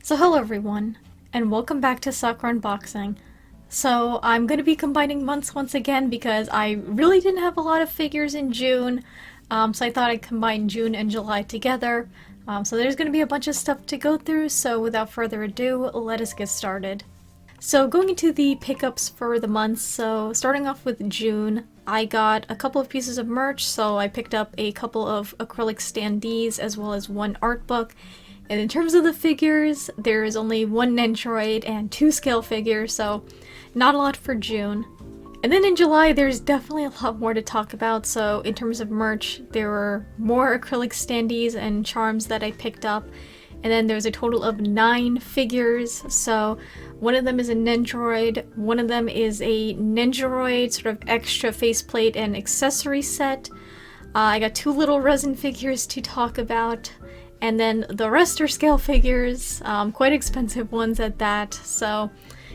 So hello everyone, and welcome back to Sakura Unboxing. So I'm going to be combining months once again because I really didn't have a lot of figures in June, so I thought I'd combine June and July together. So there's going to be a bunch of stuff to go through, so without further ado, let us get started. So going into the pickups for the months, so starting off with June, I got a couple of pieces of merch, so I picked up a couple of acrylic standees as well as one art book. And in terms of the figures, there is only one Nendoroid and two scale figures, so not a lot for June. And then in July, there's definitely a lot more to talk about, so in terms of merch, there were more acrylic standees and charms that I picked up. And then there's a total of 9 figures, so one of them is a Nendoroid, one of them is a Nendoroid sort of extra faceplate and accessory set. I got 2 little resin figures to talk about. And then the rest are scale figures, quite expensive ones at that. So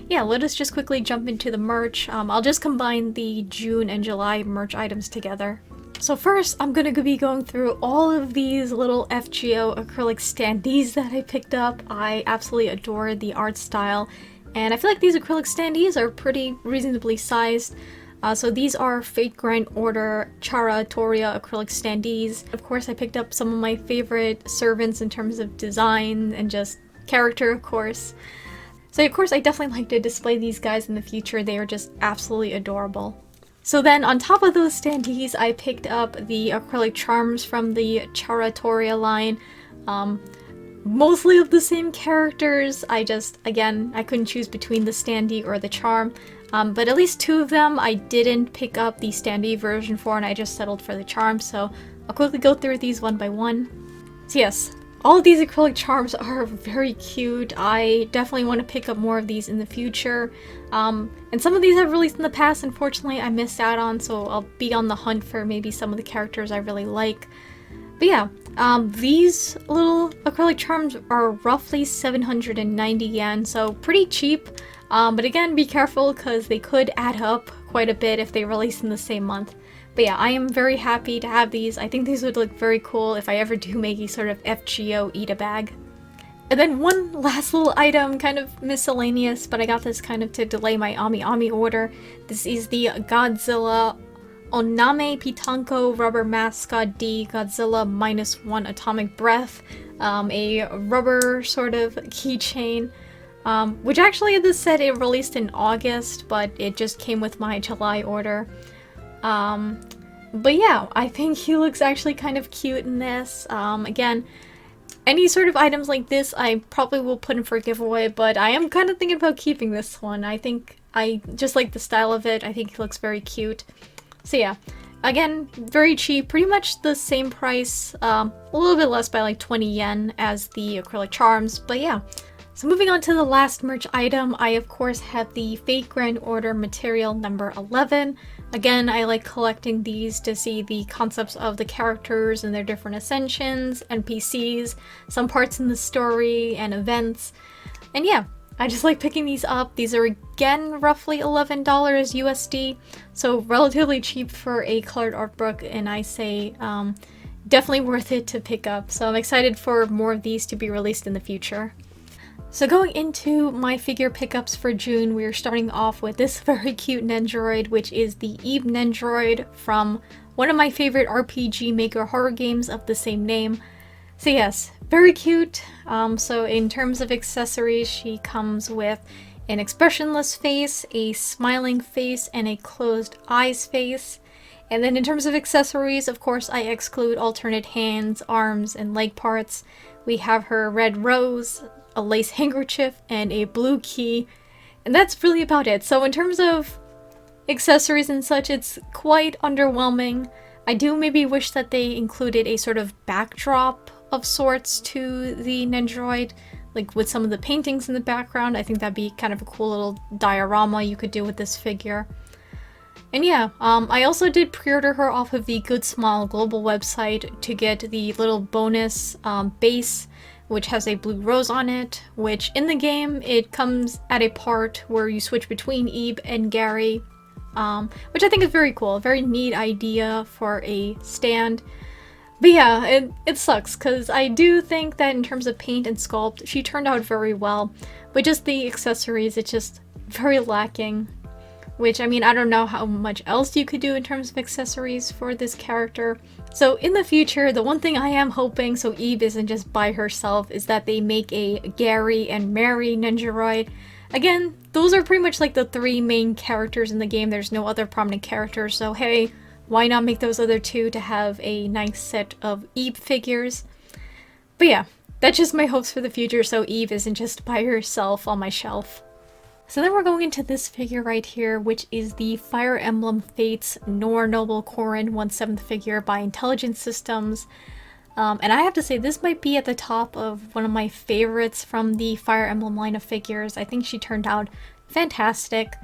yeah, let us just quickly jump into the merch. I'll just combine the June and July merch items together. So first, I'm going to be going through all of these little FGO acrylic standees that I picked up. I absolutely adore the art style, and I feel like these acrylic standees are pretty reasonably sized. So these are Fate Grand Order Chara Toria acrylic standees. Of course, I picked up some of my favorite servants in terms of design and just character, of course. So of course, I definitely like to display these guys in the future. They are just absolutely adorable. So then on top of those standees, I picked up the acrylic charms from the Chara Toria line. Mostly of the same characters. I couldn't choose between the standee or the charm. But at least 2 of them I didn't pick up the standee version for, and I just settled for the charm, so I'll quickly go through these one by one. So yes, all of these acrylic charms are very cute. I definitely want to pick up more of these in the future. And some of these I've released in the past, unfortunately I missed out on, so I'll be on the hunt for maybe some of the characters I really like. But yeah, these little acrylic charms are roughly 790 yen, so pretty cheap. But again, be careful because they could add up quite a bit if they release in the same month. But yeah, I am very happy to have these. I think these would look very cool if I ever do make a sort of FGO eat-a-bag. And then one last little item, kind of miscellaneous, but I got this kind of to delay my Ami order. This is the Godzilla Onamae Pitanko Rubber Mascot D Godzilla -1 Atomic Breath, a rubber sort of keychain. Which actually this set it released in August, but it just came with my July order. But yeah, I think he looks actually kind of cute in this. Again, any sort of items like this I probably will put in for a giveaway, but I am kind of thinking about keeping this one. I think I just like the style of it. I think he looks very cute. So yeah, again, very cheap, pretty much the same price, a little bit less by like 20 yen as the acrylic charms, but yeah. So moving on to the last merch item, I of course have the Fate Grand Order material number 11. Again, I like collecting these to see the concepts of the characters and their different ascensions, NPCs, some parts in the story, and events. And yeah, I just like picking these up. These are again roughly $11 USD, so relatively cheap for a colored art book, and I say definitely worth it to pick up. So I'm excited for more of these to be released in the future. So going into my figure pickups for June, we're starting off with this very cute Nendoroid, which is the Eve Nendoroid from one of my favorite RPG Maker horror games of the same name. So yes, very cute. So in terms of accessories, she comes with an expressionless face, a smiling face, and a closed eyes face. And then in terms of accessories, of course, I exclude alternate hands, arms, and leg parts. We have her red rose, a lace handkerchief, and a blue key, and that's really about it. So in terms of accessories and such, it's quite underwhelming. I do maybe wish that they included a sort of backdrop of sorts to the Nendoroid, like with some of the paintings in the background. I think that'd be kind of a cool little diorama you could do with this figure. And yeah, I also did pre-order her off of the Good Smile Global website to get the little bonus base, which has a blue rose on it, which in the game, it comes at a part where you switch between Ebe and Gary, which I think is very cool. A very neat idea for a stand. But yeah, it sucks because I do think that in terms of paint and sculpt, she turned out very well. But just the accessories, it's just very lacking. Which, I mean, I don't know how much else you could do in terms of accessories for this character. So in the future, the one thing I am hoping so Eve isn't just by herself is that they make a Gary and Mary Nendoroid. Again, those are pretty much like the three main characters in the game. There's no other prominent characters, so hey, why not make those other two to have a nice set of Eve figures? But yeah, that's just my hopes for the future so Eve isn't just by herself on my shelf. So then we're going into this figure right here, which is the Fire Emblem Fates Nor Noble Corrin 1/7 figure by Intelligent Systems. And I have to say, this might be at the top of one of my favorites from the Fire Emblem line of figures. I think she turned out fantastic.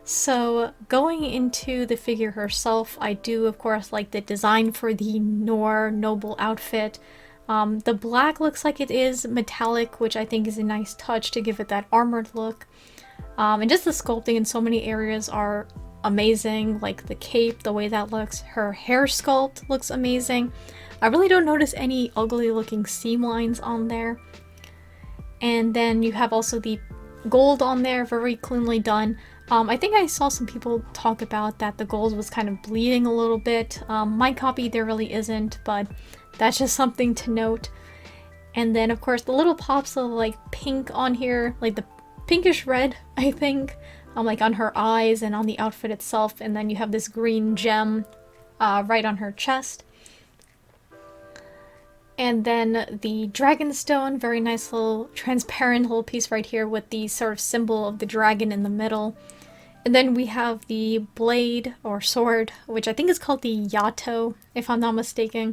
So going into the figure herself, I do of course like the design for the Nor Noble outfit. The black looks like it is metallic, which I think is a nice touch to give it that armored look. And just the sculpting in so many areas are amazing, like the cape, the way that looks. Her hair sculpt looks amazing. I really don't notice any ugly looking seam lines on there. And then you have also the gold on there, very cleanly done. I think I saw some people talk about that the gold was kind of bleeding a little bit. My copy there really isn't, but that's just something to note. And then of course the little pops of like pink on here, like the pinkish red, I think, like on her eyes and on the outfit itself. And then you have this green gem right on her chest. And then the Dragonstone, very nice little transparent little piece right here with the sort of symbol of the dragon in the middle. And then we have the blade or sword, which I think is called the Yato, if I'm not mistaken.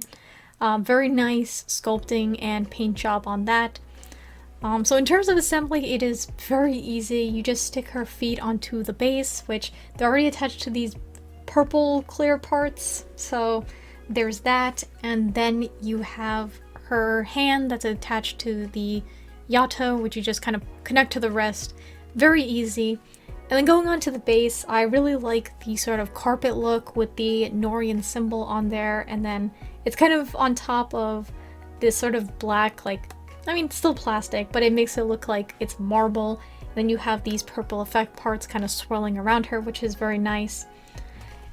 Very nice sculpting and paint job on that. So in terms of assembly, it is very easy. You just stick her feet onto the base, which they're already attached to these purple clear parts. So there's that. And then you have her hand that's attached to the Yato, which you just kind of connect to the rest. Very easy. And then going on to the base, I really like the sort of carpet look with the Norian symbol on there. And then it's kind of on top of this sort of black, like, I mean, still plastic, but it makes it look like it's marble. Then you have these purple effect parts kind of swirling around her, which is very nice.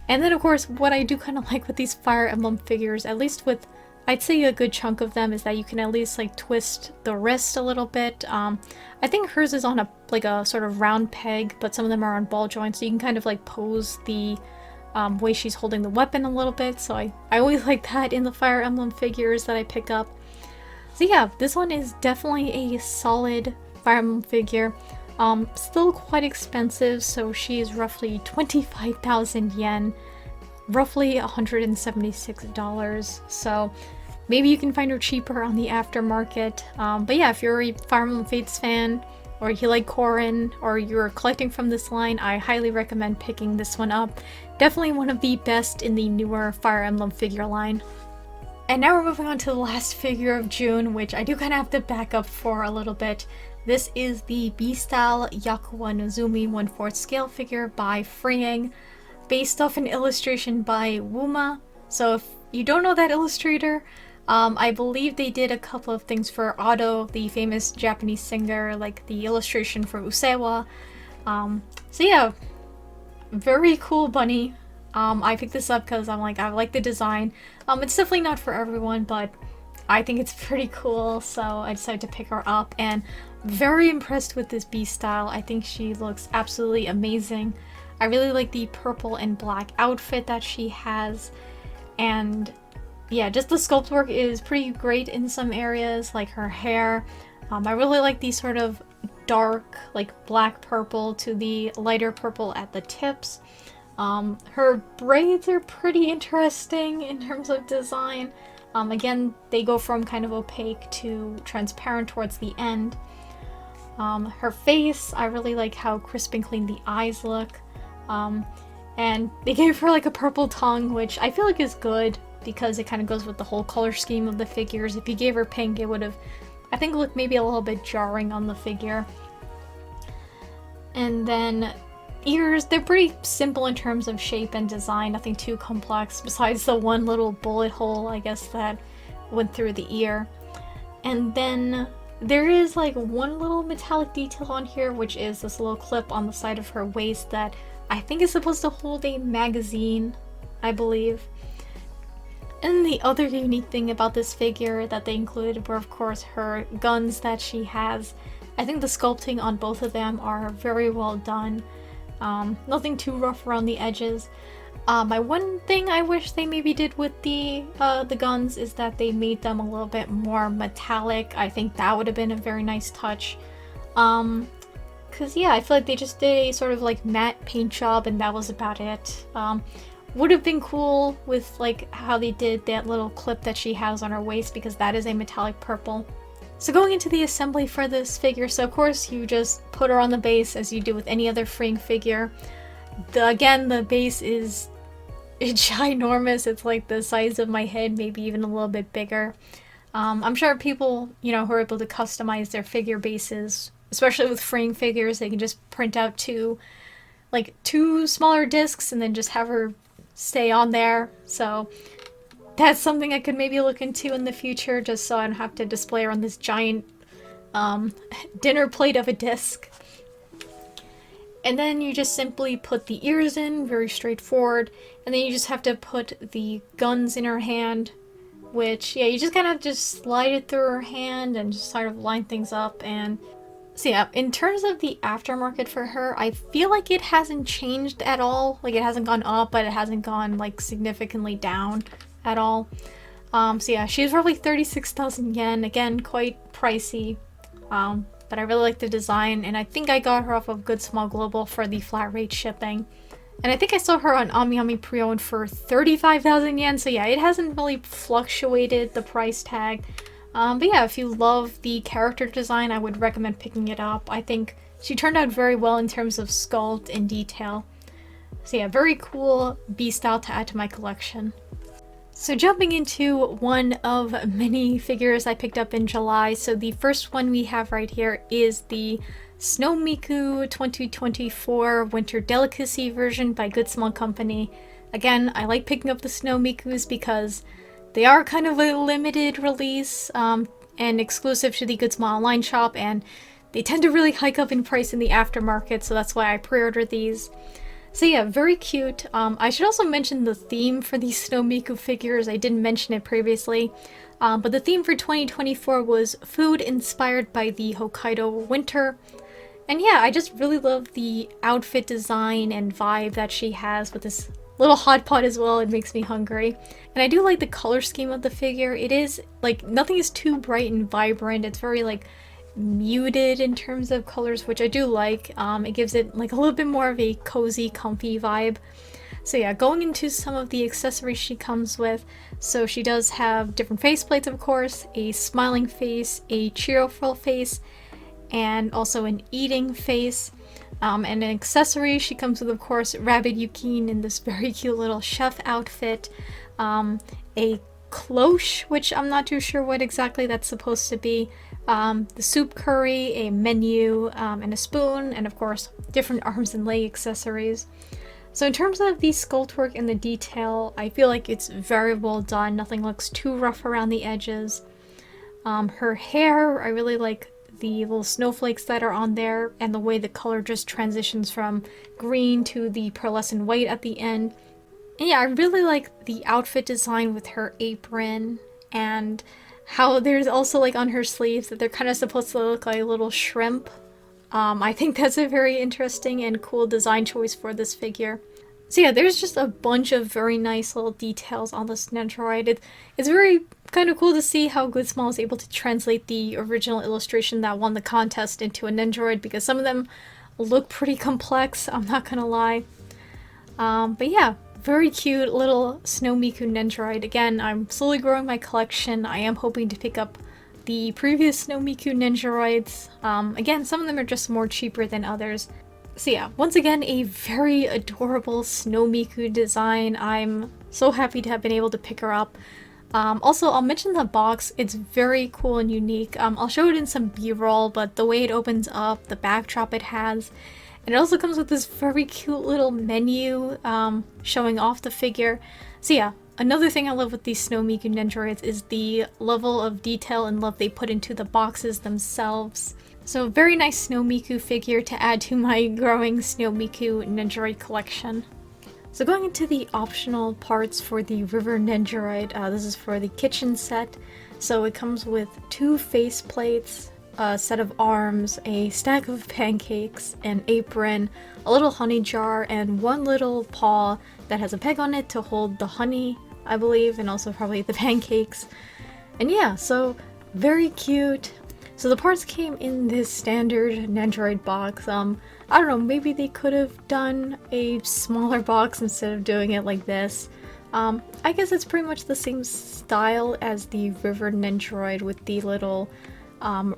And then, of course, what I do kind of like with these Fire Emblem figures, at least with, I'd say a good chunk of them, is that you can at least, like, twist the wrist a little bit. I think hers is on a sort of round peg, but some of them are on ball joints, so you can kind of, like, pose the way she's holding the weapon a little bit. So I always like that in the Fire Emblem figures that I pick up. So yeah, this one is definitely a solid Fire Emblem figure. Still quite expensive, so she is roughly 25,000 yen, roughly $176. So maybe you can find her cheaper on the aftermarket. But yeah, if you're a Fire Emblem Fates fan, or you like Corrin, or you're collecting from this line, I highly recommend picking this one up. Definitely one of the best in the newer Fire Emblem figure line. And now we're moving on to the last figure of June, which I do kind of have to back up for a little bit. This is the B-Style Yakuwa Nozumi 1/4 scale figure by Fang, based off an illustration by Wuma. So if you don't know that illustrator, I believe they did a couple of things for Ado, the famous Japanese singer, like the illustration for Usewa. So yeah, very cool bunny. I picked this up because I'm like, I like the design. It's definitely not for everyone, but I think it's pretty cool, so I decided to pick her up, and very impressed with this B-Style. I think she looks absolutely amazing. I really like the purple and black outfit that she has, and yeah, just the sculpt work is pretty great in some areas, like her hair. I really like the sort of dark, like black purple to the lighter purple at the tips. Her braids are pretty interesting in terms of design. Again, they go from kind of opaque to transparent towards the end. Her face, I really like how crisp and clean the eyes look. And they gave her like a purple tongue, which I feel like is good because it kind of goes with the whole color scheme of the figures. If you gave her pink, it would have, I think, looked maybe a little bit jarring on the figure. And then ears, they're pretty simple in terms of shape and design, nothing too complex besides the one little bullet hole, I guess, that went through the ear. And then there is like one little metallic detail on here, which is this little clip on the side of her waist that I think is supposed to hold a magazine, I believe. And the other unique thing about this figure that they included were, of course, her guns that she has. I think the sculpting on both of them are very well done. Nothing too rough around the edges. My one thing I wish they maybe did with the guns is that they made them a little bit more metallic. I think that would have been a very nice touch. Cause yeah, I feel like they just did a sort of like matte paint job and that was about it. Would have been cool with like how they did that little clip that she has on her waist because that is a metallic purple. So going into the assembly for this figure, so of course you just put her on the base as you do with any other Fang figure. Again, the base is ginormous. It's like the size of my head, maybe even a little bit bigger. I'm sure people, you know, who are able to customize their figure bases, especially with Fang figures, they can just print out two smaller discs and then just have her stay on there. So that's something I could maybe look into in the future, just so I don't have to display her on this giant dinner plate of a disc. And then you just simply put the ears in, very straightforward, and then you just have to put the guns in her hand, which, yeah, you just kind of just slide it through her hand and just sort of line things up. And so yeah, in terms of the aftermarket for her, I feel like it hasn't changed at all. Like, it hasn't gone up, but it hasn't gone like significantly down at all. So yeah, she's roughly 36,000 yen, again, quite pricey. But I really like the design, and I think I got her off of Good Small Global for the flat rate shipping. And I think I saw her on Ami pre-owned for 35,000 yen, so yeah, it hasn't really fluctuated the price tag. But yeah, if you love the character design, I would recommend picking it up. I think she turned out very well in terms of sculpt and detail. So yeah, very cool B-style to add to my collection. So jumping into one of many figures I picked up in July. So the first one we have right here is the Snow Miku 2024 Winter Delicacy version by Good Small Company. Again, I like picking up the Snow Mikus because they are kind of a limited release and exclusive to the Good Small online shop, and they tend to really hike up in price in the aftermarket, so that's why I pre-ordered these. So yeah, very cute. I should also mention the theme for these Snow Miku figures. I didn't mention it previously, but the theme for 2024 was food inspired by the Hokkaido winter. And yeah, I just really love the outfit design and vibe that she has with this little hot pot as well. It makes me hungry. And I do like the color scheme of the figure. It is, like, nothing is too bright and vibrant. It's very, like, muted in terms of colors, which I do like. It gives it like a little bit more of a cozy, comfy vibe. So yeah, going into some of the accessories she comes with. So she does have different faceplates, of course, a smiling face, a cheerful face, and also an eating face. And an accessory she comes with, of course, Rabbit Yukine in this very cute little chef outfit, a cloche, which I'm not too sure what exactly that's supposed to be, the soup curry, a menu, and a spoon, and of course different arms and leg accessories. So in terms of the sculpt work and the detail, I feel like it's very well done. Nothing looks too rough around the edges. Her hair, I really like the little snowflakes that are on there, and the way the color just transitions from green to the pearlescent white at the end. And yeah, I really like the outfit design with her apron, and how there's also, like, on her sleeves that they're kind of supposed to look like a little shrimp. I think that's a very interesting and cool design choice for this figure. So yeah, there's just a bunch of very nice little details on this Nendoroid. It's very kind of cool to see how Good Small is able to translate the original illustration that won the contest into a Nendoroid, because some of them look pretty complex, I'm not gonna lie. But yeah, very cute little Snow Miku Nendoroid. Again, I'm slowly growing my collection. I am hoping to pick up the previous Snow Miku Nendoroids. Again, some of them are just more cheaper than others. So yeah, once again, a very adorable Snow Miku design. I'm so happy to have been able to pick her up. Also, I'll mention the box. It's very cool and unique. I'll show it in some B-roll, but the way it opens up, the backdrop it has, and it also comes with this very cute little menu showing off the figure. So yeah, Another thing I love with these Snow Miku Nendoroids is the level of detail and love they put into the boxes themselves. So very nice Snow Miku figure to add to my growing Snow Miku Nendoroid collection. So going into the optional parts for the River Nendoroid, this is for the kitchen set. So it comes with 2 face plates, a set of arms, a stack of pancakes, an apron, a little honey jar, and 1 little paw that has a peg on it to hold the honey, I believe, and also probably the pancakes. And yeah, so very cute. So the parts came in this standard Nendoroid box. I don't know, maybe they could have done a smaller box instead of doing it like this. I guess it's pretty much the same style as the River Nendoroid with the little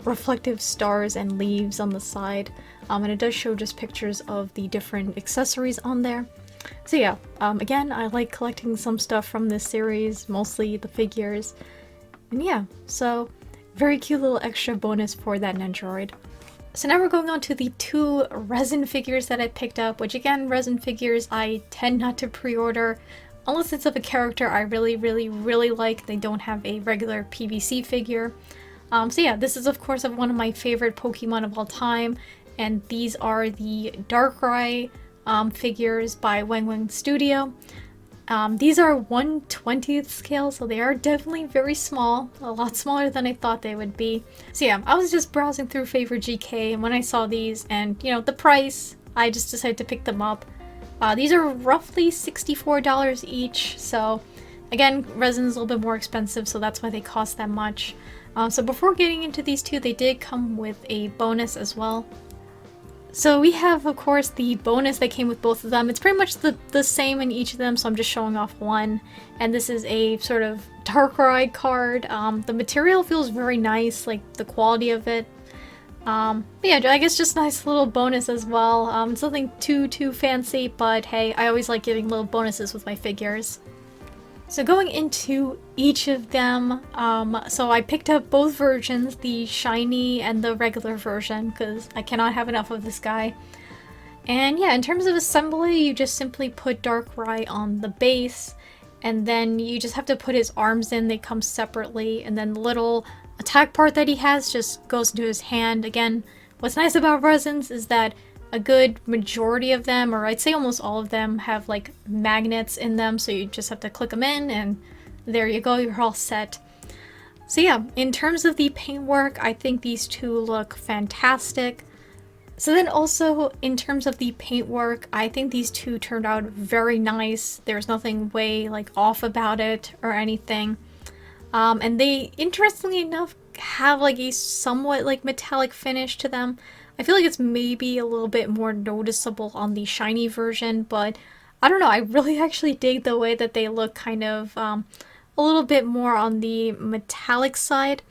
reflective stars and leaves on the side. And it does show just pictures of the different accessories on there. So yeah, again, I like collecting some stuff from this series, mostly the figures. And yeah, so very cute little extra bonus for that Nendoroid. So now we're going on to the 2 resin figures that I picked up, which again, resin figures I tend not to pre-order unless it's of a character I really like. They don't have a regular PVC figure. So yeah, this is of course one of my favorite Pokemon of all time, and these are the Darkrai figures by Wang Wang Studio. These are 1/20th scale, so they are definitely very small, a lot smaller than I thought they would be. So yeah, I was just browsing through Favorite GK, and when I saw these and, you know, the price, I just decided to pick them up. These are roughly $64 each, so again, resin is a little bit more expensive, so that's why they cost that much. So before getting into these 2, they did come with a bonus as well. So we have, of course, the bonus that came with both of them. It's pretty much the same in each of them, so I'm just showing off one. And this is a sort of Darkrai card. The material feels very nice, like the quality of it. But yeah, I guess just nice little bonus as well. It's nothing too fancy, but hey, I always like giving little bonuses with my figures. So going into each of them, so I picked up both versions, the shiny and the regular version, because I cannot have enough of this guy. And yeah, in terms of assembly, you just simply put Darkrai on the base, and then you just have to put his arms in. They come separately, and then the little attack part that he has just goes into his hand. Again, what's nice about resins is that a good majority of them, or I'd say almost all of them, have like magnets in them, so you just have to click them in and there you go, you're all set. So yeah, in terms of the paintwork, I think these 2 look fantastic. So then also, in terms of the paintwork, I think these 2 turned out very nice. There's nothing way like off about it or anything. And they, interestingly enough, have like a somewhat like metallic finish to them. I feel like it's maybe a little bit more noticeable on the shiny version, but I don't know, I really actually dig the way that they look kind of a little bit more on the metallic side,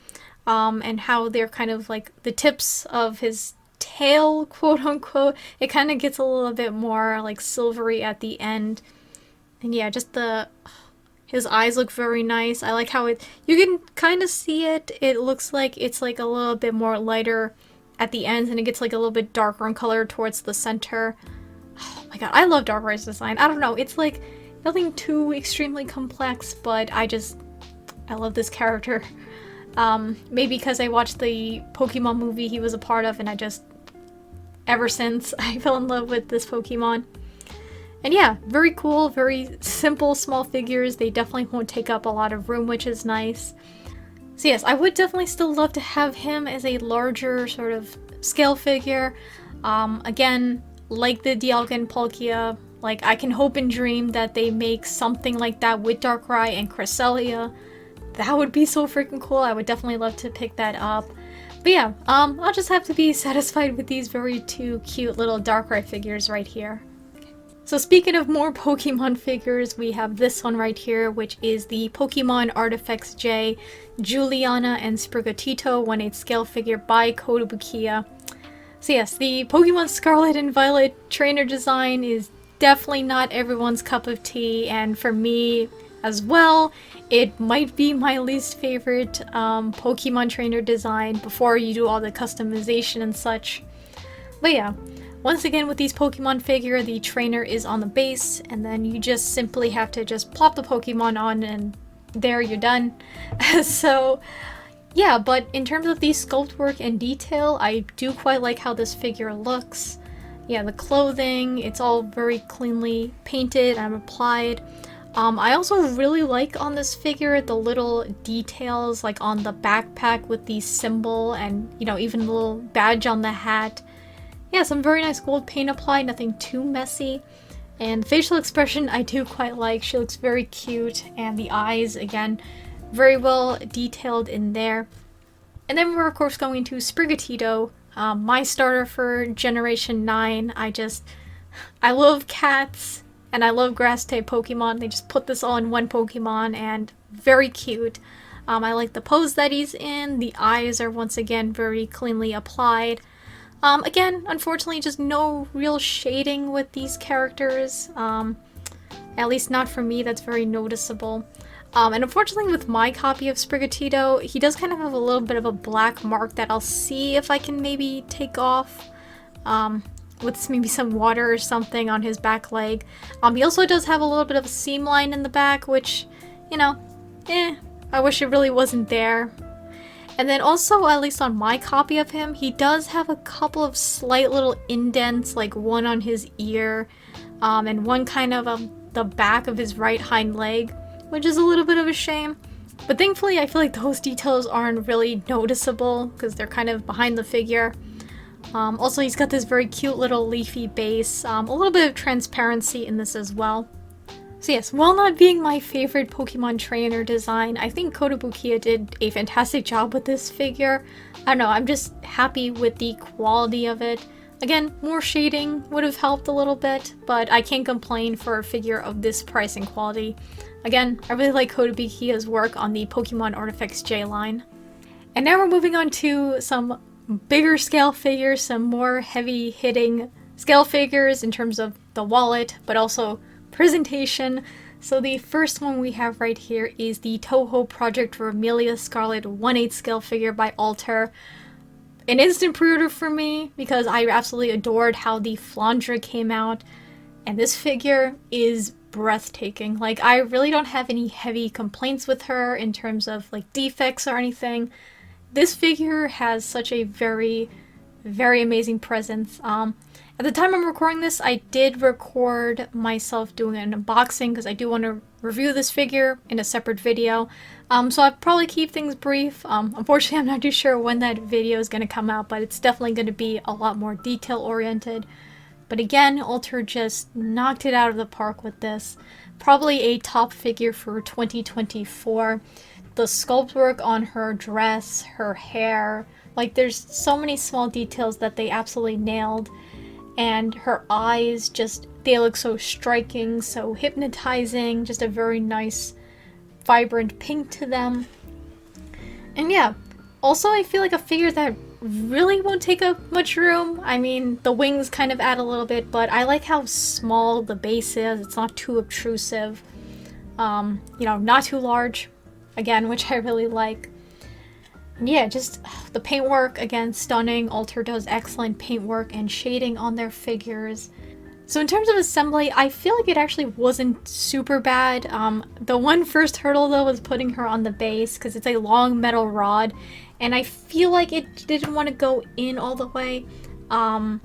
and how they're kind of like the tips of his tail, quote unquote, it kind of gets a little bit more like silvery at the end. And yeah, just his eyes look very nice. I like how you can kind of see it. It looks like it's like a little bit more lighter at the ends, and it gets like a little bit darker in color towards the center. Oh my god, I love Darkrai's design. I don't know, it's like nothing too extremely complex, but I love this character. Maybe because I watched the Pokemon movie he was a part of, and ever since, I fell in love with this Pokemon. And yeah, very cool, very simple, small figures. They definitely won't take up a lot of room, which is nice. So yes, I would definitely still love to have him as a larger sort of scale figure. Again, like the Dialga and Palkia, like I can hope and dream that they make something like that with Darkrai and Cresselia. That would be so freaking cool. I would definitely love to pick that up. But yeah, I'll just have to be satisfied with these very 2 cute little Darkrai figures right here. So speaking of more Pokemon figures, we have this one right here, which is the Pokemon Artifacts J Juliana and Sprigatito 1/8 scale figure by Kotobukiya. So yes, the Pokemon Scarlet and Violet trainer design is definitely not everyone's cup of tea, and for me as well, it might be my least favorite Pokemon trainer design before you do all the customization and such. But yeah, Once again, with these Pokemon figure, the trainer is on the base, and then you just simply have to just plop the Pokemon on, and there you're done. So, yeah, but in terms of the sculpt work and detail, I do quite like how this figure looks. Yeah, the clothing, it's all very cleanly painted and applied. I also really like on this figure the little details, like on the backpack with the symbol and, you know, even the little badge on the hat. Yeah, some very nice gold paint applied, nothing too messy. And facial expression I do quite like. She looks very cute, and the eyes, again, very well detailed in there. And then we're of course going to Sprigatito, my starter for Generation 9. I love cats, and I love grass type Pokemon. They just put this all in one Pokemon, and very cute. I like the pose that he's in. The eyes are once again very cleanly applied. Again, unfortunately, just no real shading with these characters. At least not for me, that's very noticeable. And unfortunately with my copy of Sprigatito, he does kind of have a little bit of a black mark that I'll see if I can maybe take off. With maybe some water or something on his back leg. He also does have a little bit of a seam line in the back, which, you know, I wish it really wasn't there. And then also, at least on my copy of him, he does have a couple of slight little indents, like one on his ear, and one kind of the back of his right hind leg, which is a little bit of a shame. But thankfully, I feel like those details aren't really noticeable, because they're kind of behind the figure. Also, he's got this very cute little leafy base, a little bit of transparency in this as well. So yes, while not being my favorite Pokemon trainer design, I think Kotobukiya did a fantastic job with this figure. I don't know, I'm just happy with the quality of it. Again, more shading would have helped a little bit, but I can't complain for a figure of this price and quality. Again, I really like Kotobukiya's work on the Pokemon Artifacts J line. And now we're moving on to some bigger scale figures, some more heavy hitting scale figures in terms of the wallet, but also presentation. So the first one we have right here is the Toho Project Vermilion Scarlet 1/8 scale figure by Alter. An instant pre-order for me because I absolutely adored how the Flandra came out, and this figure is breathtaking. Like, I really don't have any heavy complaints with her in terms of like defects or anything. This figure has such a very, very amazing presence. At the time I'm recording this, I did record myself doing an unboxing because I do want to review this figure in a separate video. So I'll probably keep things brief. Unfortunately, I'm not too sure when that video is going to come out, but it's definitely going to be a lot more detail oriented. But again, Alter just knocked it out of the park with this. Probably a top figure for 2024. The sculpt work on her dress, her hair, like there's so many small details that they absolutely nailed. And her eyes, just, they look so striking, so hypnotizing, just a very nice, vibrant pink to them. And yeah, also I feel like a figure that really won't take up much room. I mean, the wings kind of add a little bit, but I like how small the base is. It's not too obtrusive. You know, not too large, again, which I really like. Yeah, just the paintwork, again, stunning. Alter does excellent paintwork and shading on their figures. So in terms of assembly, I feel like it actually wasn't super bad. The one first hurdle, though, was putting her on the base, because it's a long metal rod, and I feel like it didn't want to go in all the way. And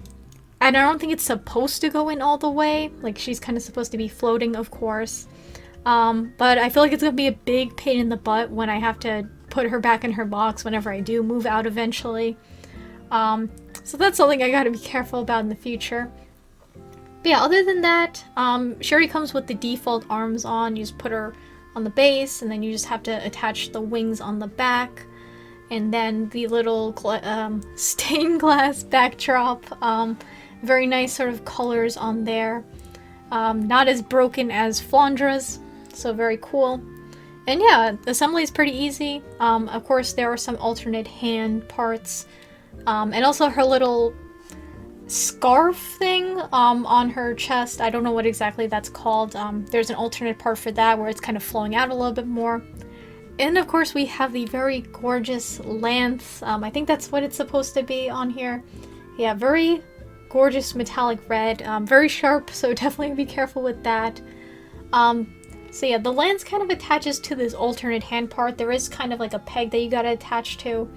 I don't think it's supposed to go in all the way. Like, she's kind of supposed to be floating, of course. But I feel like it's going to be a big pain in the butt when I have to put her back in her box whenever I do move out eventually. So that's something I gotta be careful about in the future. But yeah, other than that, she already comes with the default arms on. You just put her on the base, and then you just have to attach the wings on the back. And then the little stained glass backdrop. Very nice sort of colors on there. Not as broken as Flandra's, so very cool. And yeah, assembly is pretty easy. Of course, there are some alternate hand parts. And also her little scarf thing on her chest. I don't know what exactly that's called. There's an alternate part for that where it's kind of flowing out a little bit more. And of course, we have the very gorgeous lance. I think that's what it's supposed to be on here. Yeah, very, gorgeous metallic red, very sharp, so definitely be careful with that. So yeah, the lens kind of attaches to this alternate hand part. There is kind of like a peg that you gotta attach to.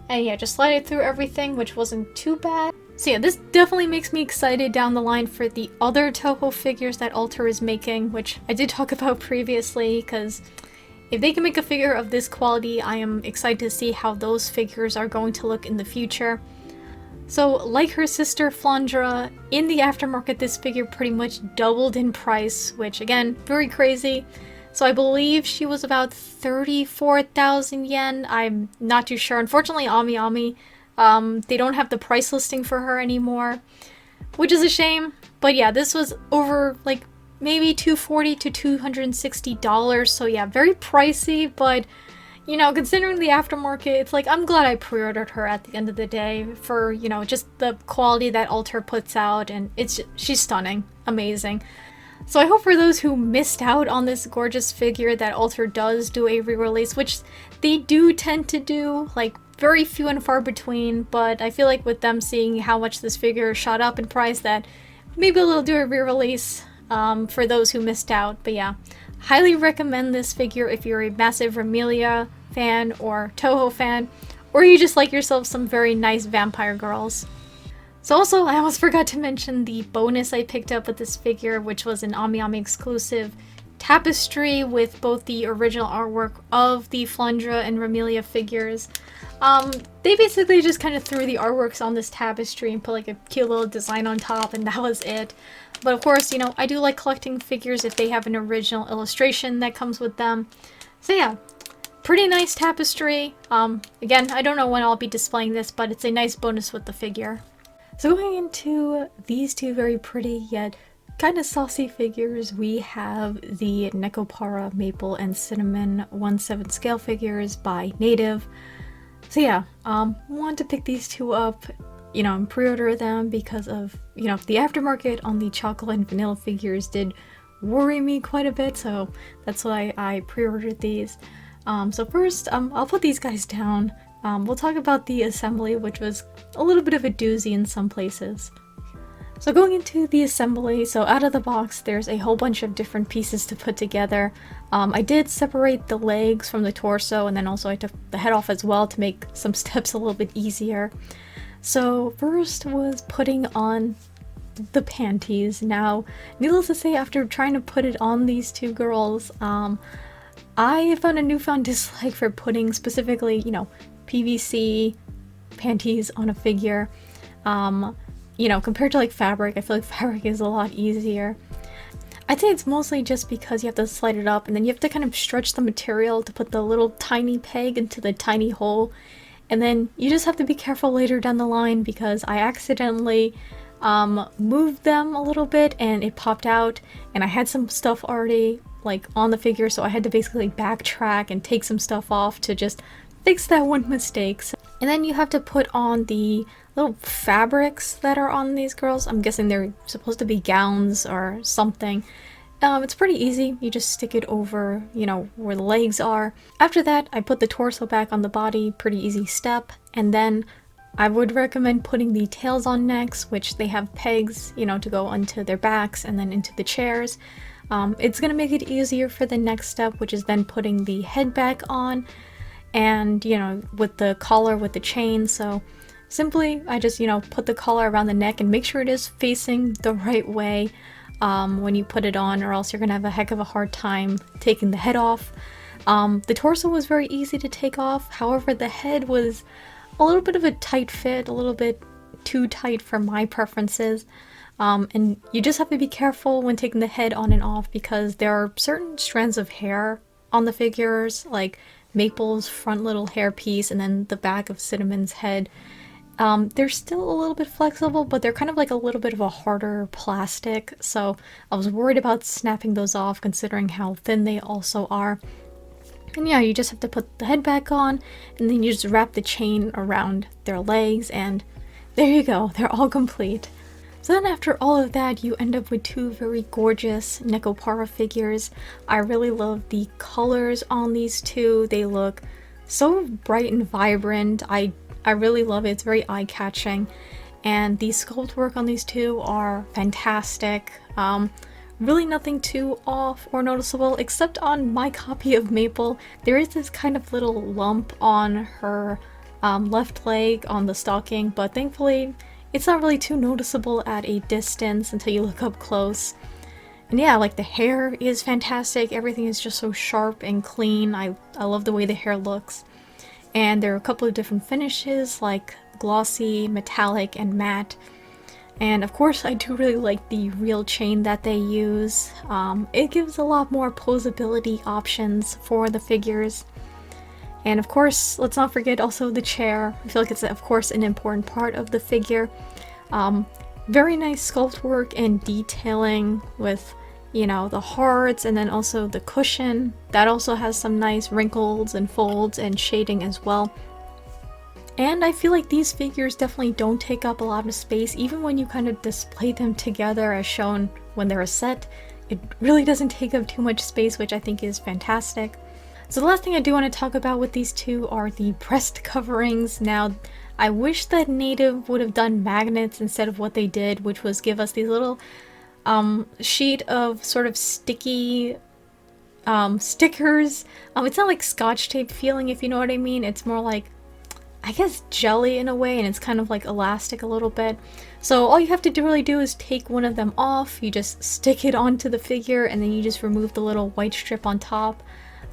And yeah, just slide it through everything, which wasn't too bad. So yeah, this definitely makes me excited down the line for the other Toho figures that Alter is making, which I did talk about previously, because if they can make a figure of this quality, I am excited to see how those figures are going to look in the future. So, like her sister Flandra, in the aftermarket this figure pretty much doubled in price, which again, very crazy. So I believe she was about 34,000 yen. I'm not too sure. Unfortunately, Ami, they don't have the price listing for her anymore, which is a shame. But yeah, this was over like maybe $240 to $260. So yeah, very pricey, but you know, considering the aftermarket, it's like, I'm glad I pre-ordered her at the end of the day for, you know, just the quality that Alter puts out, and she's stunning. Amazing. So I hope for those who missed out on this gorgeous figure that Alter does do a re-release, which they do tend to do, like, very few and far between, but I feel like with them seeing how much this figure shot up in price, that maybe they'll do a re-release for those who missed out. But yeah, highly recommend this figure if you're a massive Remilia fan or Toho fan, or you just like yourself some very nice vampire girls. So also, I almost forgot to mention the bonus I picked up with this figure, which was an Ami exclusive tapestry with both the original artwork of the Flandra and Remilia figures. They basically just kind of threw the artworks on this tapestry and put like a cute little design on top, and that was it. But of course, you know, I do like collecting figures if they have an original illustration that comes with them. So yeah, pretty nice tapestry. Again, I don't know when I'll be displaying this, but it's a nice bonus with the figure. So going into these two very pretty yet kind of saucy figures, we have the Nekopara Maple and Cinnamon 1/7 scale figures by Native. So yeah, wanted to pick these two up, you know, and pre-order them because of, you know, the aftermarket on the chocolate and vanilla figures did worry me quite a bit, so that's why I pre-ordered these. So first, I'll put these guys down. We'll talk about the assembly, which was a little bit of a doozy in some places. So going into the assembly, so out of the box, there's a whole bunch of different pieces to put together. I did separate the legs from the torso, and then also I took the head off as well to make some steps a little bit easier. So first was putting on the panties. Now, needless to say, after trying to put it on these two girls, I found a newfound dislike for putting specifically, you know, PVC panties on a figure. You know, compared to like fabric, I feel like fabric is a lot easier. I'd say it's mostly just because you have to slide it up and then you have to kind of stretch the material to put the little tiny peg into the tiny hole. And then you just have to be careful later down the line because I accidentally moved them a little bit and it popped out, and I had some stuff already like on the figure, so I had to basically backtrack and take some stuff off to just fix that one mistake. And then you have to put on the little fabrics that are on these girls. I'm guessing they're supposed to be gowns or something. It's pretty easy. You just stick it over, you know, where the legs are. After that, I put the torso back on the body, pretty easy step. And then I would recommend putting the tails on next, which they have pegs, you know, to go onto their backs and then into the chairs. It's gonna make it easier for the next step, which is then putting the head back on, and, you know, with the collar with the chain. So simply, I just, you know, put the collar around the neck and make sure it is facing the right way when you put it on, or else you're gonna have a heck of a hard time taking the head off. The torso was very easy to take off, however the head was a little bit of a tight fit, a little bit too tight for my preferences. And you just have to be careful when taking the head on and off because there are certain strands of hair on the figures, like Maple's front little hair piece and then the back of Cinnamon's head. They're still a little bit flexible, but they're kind of like a little bit of a harder plastic, so I was worried about snapping those off considering how thin they also are. And yeah, you just have to put the head back on, and then you just wrap the chain around their legs, and there you go, they're all complete. So then after all of that, you end up with two very gorgeous Nekopara figures. I really love the colors on these two. They look so bright and vibrant. I really love it. It's very eye-catching. and the sculpt work on these two are fantastic. Really nothing too off or noticeable, except on my copy of Maple. There is this kind of little lump on her left leg on the stocking, but thankfully it's not really too noticeable at a distance until you look up close. And yeah, like the hair is fantastic. Everything is just so sharp and clean. I love the way the hair looks. And there are a couple of different finishes like glossy, metallic, and matte. And of course I do really like the real chain that they use. It gives a lot more posability options for the figures. And of course, let's not forget also the chair. I feel like it's of course an important part of the figure. Very nice sculpt work and detailing with, you know, the hearts and then also the cushion. That also has some nice wrinkles and folds and shading as well. And I feel like these figures definitely don't take up a lot of space, even when you kind of display them together as shown when they're a set. It really doesn't take up too much space, which I think is fantastic. So the last thing I do want to talk about with these two are the breast coverings. Now, I wish that Native would have done magnets instead of what they did, which was give us these little sheet of sort of sticky stickers. It's not like scotch tape feeling, if you know what I mean. It's more like, I guess, jelly in a way, and it's kind of like elastic a little bit. So all you have to really do is take one of them off, you just stick it onto the figure, and then you just remove the little white strip on top.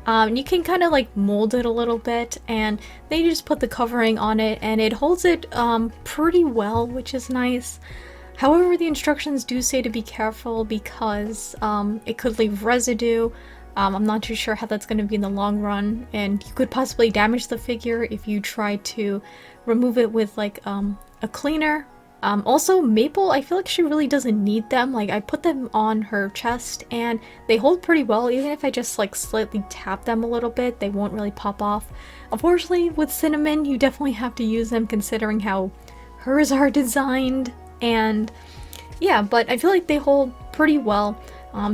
You can kind of like mold it a little bit, and then you just put the covering on it, and it holds it pretty well, which is nice. However, the instructions do say to be careful because it could leave residue. I'm not too sure how that's going to be in the long run, and you could possibly damage the figure if you try to remove it with like a cleaner. Also, Maple, I feel like she really doesn't need them. Like, I put them on her chest and they hold pretty well. Even if I just like slightly tap them a little bit, they won't really pop off. Unfortunately, with Cinnamon, you definitely have to use them considering how hers are designed. And yeah, but I feel like they hold pretty well.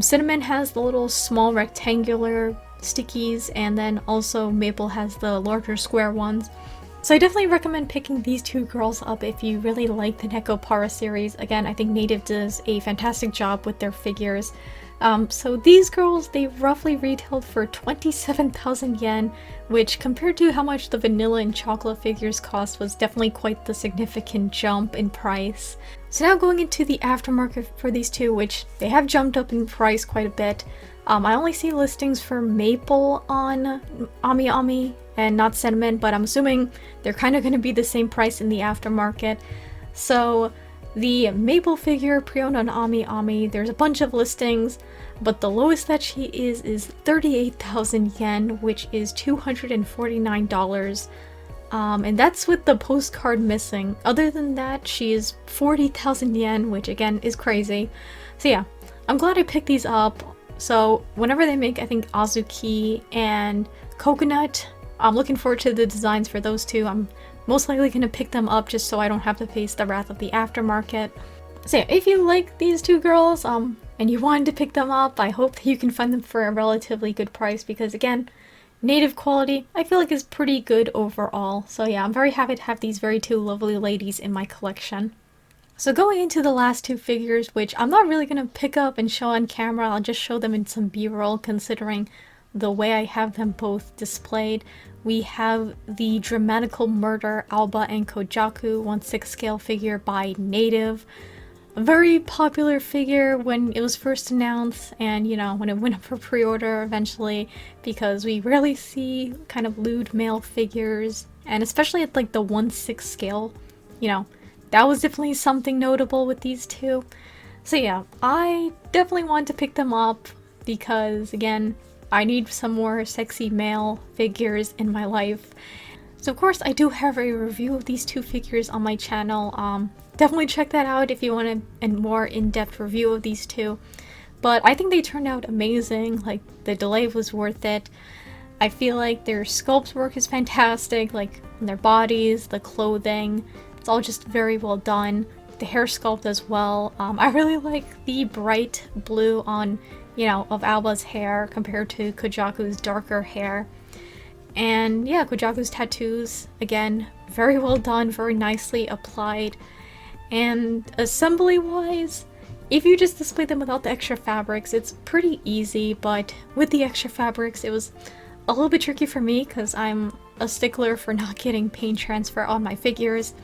Cinnamon has the little small rectangular stickies, and then also Maple has the larger square ones. So I definitely recommend picking these two girls up if you really like the Nekopara series. Again, I think Native does a fantastic job with their figures. So these girls, they roughly retailed for 27,000 yen, which compared to how much the vanilla and chocolate figures cost was definitely quite the significant jump in price. So now going into the aftermarket for these two, which they have jumped up in price quite a bit. I only see listings for Maple on Ami and not Cinnamon, but I'm assuming they're kind of going to be the same price in the aftermarket. So the Maple figure pre-owned on Ami, there's a bunch of listings, but the lowest that she is 38,000 yen, which is $249. And that's with the postcard missing. Other than that, she is 40,000 yen, which again is crazy. So yeah, I'm glad I picked these up. So whenever they make, I think, Azuki and Coconut, I'm looking forward to the designs for those two. I'm most likely going to pick them up just so I don't have to face the wrath of the aftermarket. So yeah, if you like these two girls and you wanted to pick them up, I hope that you can find them for a relatively good price because again, Native quality I feel like is pretty good overall. So yeah, I'm very happy to have these very two lovely ladies in my collection. So going into the last two figures, which I'm not really going to pick up and show on camera, I'll just show them in some b-roll considering the way I have them both displayed. We have the Dramatical Murder Alba and Kojaku 1/6 scale figure by Native. A very popular figure when it was first announced and, you know, when it went up for pre-order eventually, because we rarely see kind of lewd male figures, and especially at like the 1/6 scale, you know, that was definitely something notable with these two. So yeah, I definitely want to pick them up because, again, I need some more sexy male figures in my life. So of course I do have a review of these two figures on my channel. Definitely check that out if you want a more in-depth review of these two. But I think they turned out amazing. Like, the delay was worth it. I feel like their sculpt work is fantastic, like their bodies, the clothing. It's all just very well done. The hair sculpt as well. I really like the bright blue on, you know, of Alba's hair compared to Kojaku's darker hair. And yeah, Kojaku's tattoos, again, very well done, very nicely applied. And assembly-wise, if you just display them without the extra fabrics, it's pretty easy, but with the extra fabrics, it was a little bit tricky for me because I'm a stickler for not getting paint transfer on my figures.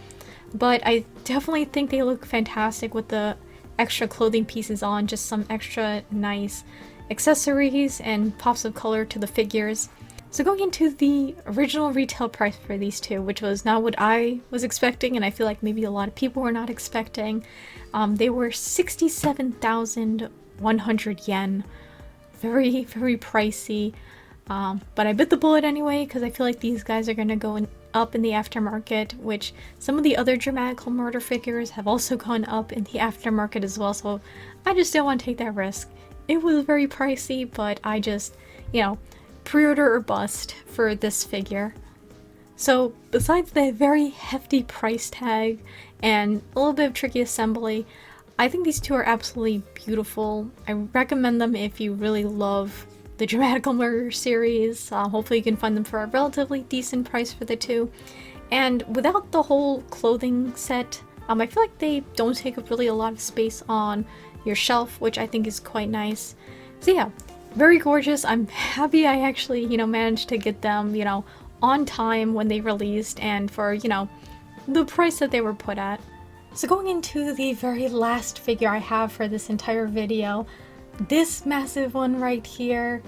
But I definitely think they look fantastic with the extra clothing pieces on, just some extra nice accessories and pops of color to the figures. So going into the original retail price for these two, which was not what I was expecting, and I feel like maybe a lot of people were not expecting, they were 67,100 yen. Very, very pricey. But I bit the bullet anyway, because I feel like these guys are going to go up in the aftermarket, which some of the other Dramatical Murder figures have also gone up in the aftermarket as well, so I just didn't want to take that risk. It was very pricey, but I just, pre-order or bust for this figure. So besides the very hefty price tag and a little bit of tricky assembly, I think these two are absolutely beautiful. I recommend them if you really love the Dramatical Murder series. Hopefully you can find them for a relatively decent price for the two. And without the whole clothing set, I feel like they don't take up really a lot of space on your shelf, which I think is quite nice. So yeah, very gorgeous. I'm happy I actually, managed to get them, on time when they released and for, the price that they were put at. So going into the very last figure I have for this entire video, this massive one right here,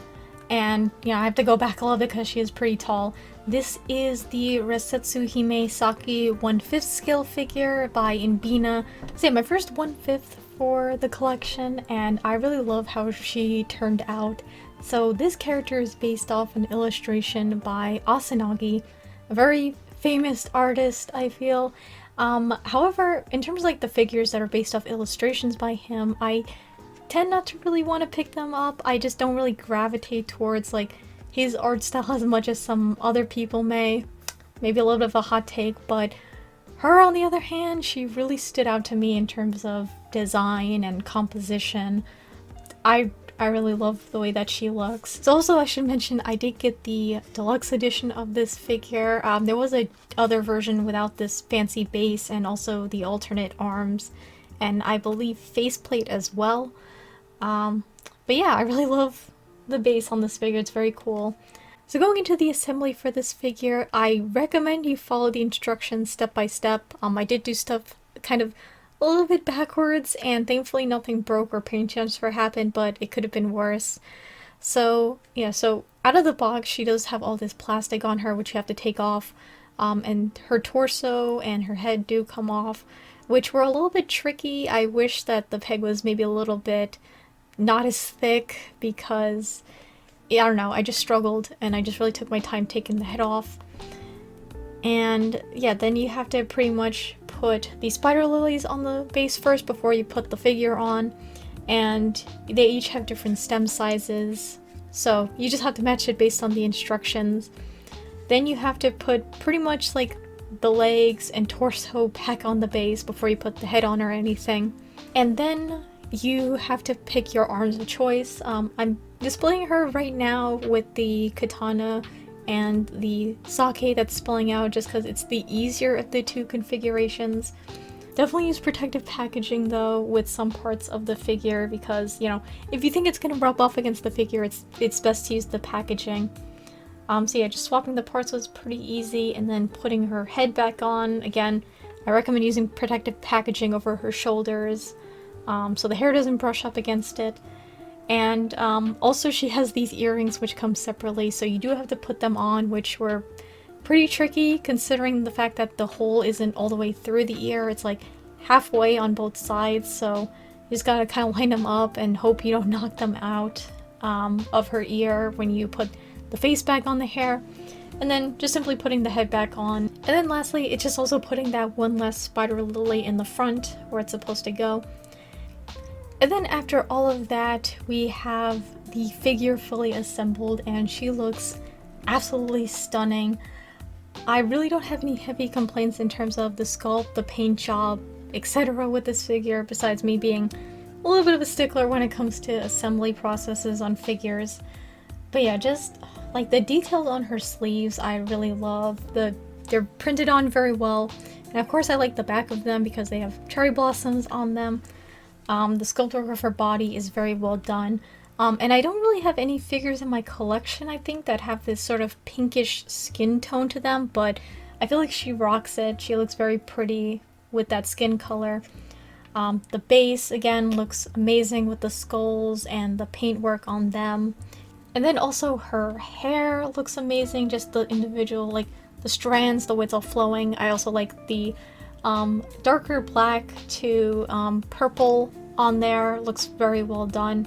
and I have to go back a little bit because she is pretty tall. This is the Resetsu Hime Saki 1/5 scale figure by Inbina. So yeah, my first 1/5 for the collection, and I really love how she turned out. So this character is based off an illustration by Asanagi, a very famous artist, I feel. However, in terms of like the figures that are based off illustrations by him, I tend not to really want to pick them up. I just don't really gravitate towards like his art style as much as some other people may. Maybe a little bit of a hot take, but her on the other hand, she really stood out to me in terms of design and composition. I really love the way that she looks. So also I should mention I did get the deluxe edition of this figure. There was a other version without this fancy base and also the alternate arms and I believe faceplate as well. But yeah, I really love the base on this figure. It's very cool. So going into the assembly for this figure, I recommend you follow the instructions step by step. I did do stuff kind of a little bit backwards, and thankfully nothing broke or paint transfer happened, but it could have been worse. So yeah, so out of the box, she does have all this plastic on her, which you have to take off, and her torso and her head do come off, which were a little bit tricky. I wish that the peg was maybe a little bit not as thick because, I don't know, I just struggled and I just really took my time taking the head off. And yeah, then you have to pretty much put the spider lilies on the base first before you put the figure on, and they each have different stem sizes, so you just have to match it based on the instructions. Then you have to put pretty much like the legs and torso back on the base before you put the head on or anything. And then you have to pick your arms of choice. I'm displaying her right now with the katana and the sake that's spilling out just because it's the easier of the two configurations. Definitely use protective packaging though with some parts of the figure because, if you think it's going to rub off against the figure, it's best to use the packaging. So yeah, just swapping the parts was pretty easy, and then putting her head back on. Again, I recommend using protective packaging over her shoulders so the hair doesn't brush up against it. And also she has these earrings which come separately, so you do have to put them on, which were pretty tricky considering the fact that the hole isn't all the way through the ear. It's like halfway on both sides, so you just gotta kind of line them up and hope you don't knock them out of her ear when you put the face back on the hair. And then just simply putting the head back on. And then lastly, it's just also putting that one less spider lily in the front where it's supposed to go. And then after all of that, we have the figure fully assembled, and she looks absolutely stunning. I really don't have any heavy complaints in terms of the sculpt, the paint job, etc. with this figure, besides me being a little bit of a stickler when it comes to assembly processes on figures. But yeah, just like the details on her sleeves I really love. They're printed on very well, and And of course I like the back of them because they have cherry blossoms on them. The sculpt work of her body is very well done. And I don't really have any figures in my collection, I think, that have this sort of pinkish skin tone to them, but I feel like she rocks it. She looks very pretty with that skin color. The base, again, looks amazing with the skulls and the paintwork on them. And then also her hair looks amazing, just the individual, like, the strands, the way it's all flowing. I also like the darker black to purple on there. Looks very well done.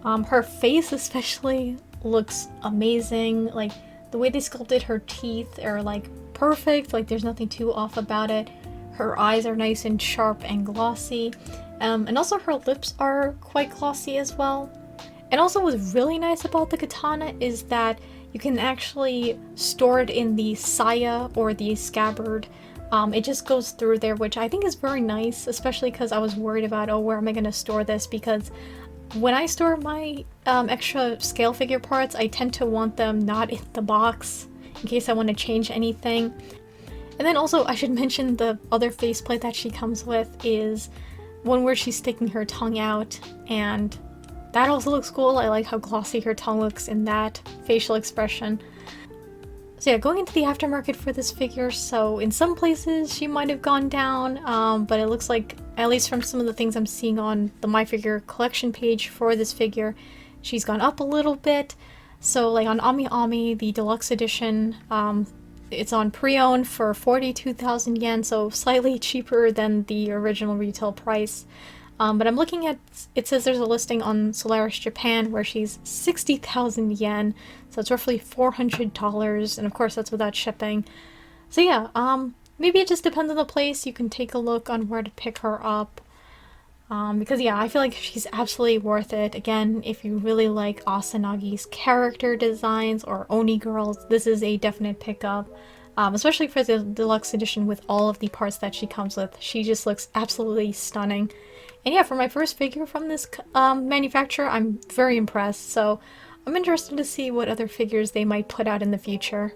Her face especially looks amazing. Like, the way they sculpted her teeth are like perfect. Like, there's nothing too off about it. Her eyes are nice and sharp and glossy. And also her lips are quite glossy as well. And also what's really nice about the katana is that you can actually store it in the saya or the scabbard. It just goes through there, which I think is very nice, especially because I was worried about, oh, where am I going to store this? Because when I store my extra scale figure parts, I tend to want them not in the box in case I want to change anything. And then also, I should mention the other faceplate that she comes with is one where she's sticking her tongue out, and that also looks cool. I like how glossy her tongue looks in that facial expression. So yeah, going into the aftermarket for this figure, so in some places she might have gone down, but it looks like, at least from some of the things I'm seeing on the My Figure collection page for this figure, she's gone up a little bit. So like on Ami, the deluxe edition, it's on pre-owned for 42,000 yen, so slightly cheaper than the original retail price. But I'm looking at, it says there's a listing on Solaris Japan where she's 60,000 yen, so it's roughly $400, and of course that's without shipping. So yeah, maybe it just depends on the place. You can take a look on where to pick her up. Because yeah, I feel like she's absolutely worth it. Again, if you really like Asanagi's character designs or Oni girls, this is a definite pickup. Especially for the deluxe edition with all of the parts that she comes with. She just looks absolutely stunning. And yeah, for my first figure from this manufacturer, I'm very impressed. So I'm interested to see what other figures they might put out in the future.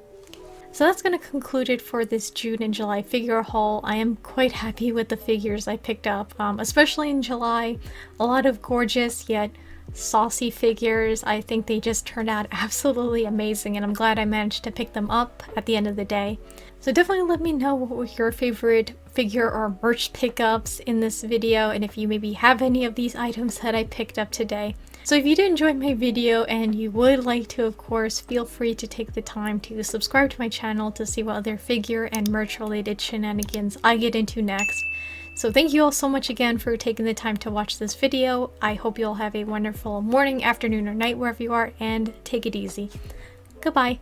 So that's going to conclude it for this June and July figure haul. I am quite happy with the figures I picked up, especially in July. A lot of gorgeous yet saucy figures. I think they just turned out absolutely amazing, and I'm glad I managed to pick them up at the end of the day. So definitely let me know what were your favorite figure or merch pickups in this video, and if you maybe have any of these items that I picked up today. So if you did enjoy my video and you would like to, of course, feel free to take the time to subscribe to my channel to see what other figure and merch related shenanigans I get into next. So thank you all so much again for taking the time to watch this video. I hope you all have a wonderful morning, afternoon, or night wherever you are, and take it easy. Goodbye.